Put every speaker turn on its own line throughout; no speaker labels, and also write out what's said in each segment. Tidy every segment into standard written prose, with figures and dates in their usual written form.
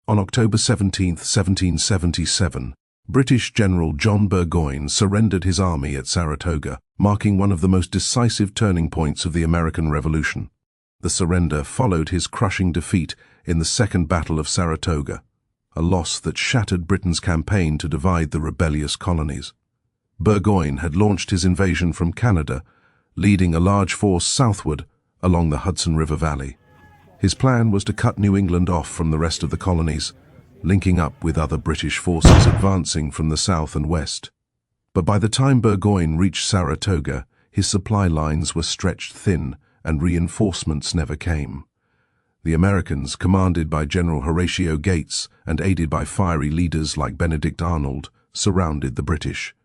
On October 17, 1777, British General John Burgoyne surrendered his army at Saratoga, marking one of the most decisive turning points of the American Revolution. The surrender followed his crushing defeat in the Second Battle of Saratoga, a loss that shattered Britain's campaign to divide the rebellious colonies. Burgoyne had launched his invasion from Canada, leading a large force southward along the Hudson River Valley. His plan was to cut New England off from the rest of the colonies, linking up with other British forces advancing from the south and west. But by the time Burgoyne reached Saratoga, his supply lines were stretched thin and reinforcements never came. The Americans, commanded by General Horatio Gates and aided by fiery leaders like Benedict Arnold, surrounded the British.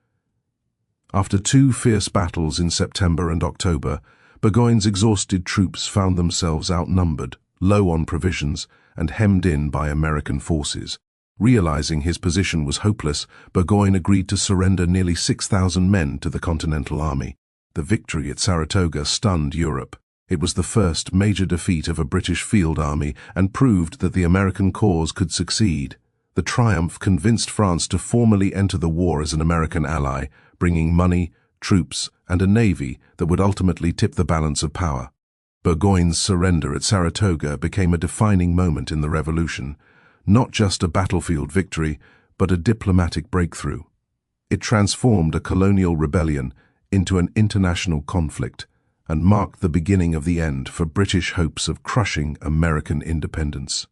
After two fierce battles in September and October, Burgoyne's exhausted troops found themselves outnumbered, low on provisions, and hemmed in by American forces. Realizing his position was hopeless, Burgoyne agreed to surrender nearly 6,000 men to the Continental Army. The victory at Saratoga stunned Europe. It was the first major defeat of a British field army and proved that the American cause could succeed. The triumph convinced France to formally enter the war as an American ally, bringing money, troops, and a navy that would ultimately tip the balance of power. Burgoyne's surrender at Saratoga became a defining moment in the Revolution, not just a battlefield victory, but a diplomatic breakthrough. It transformed a colonial rebellion into an international conflict and marked the beginning of the end for British hopes of crushing American independence.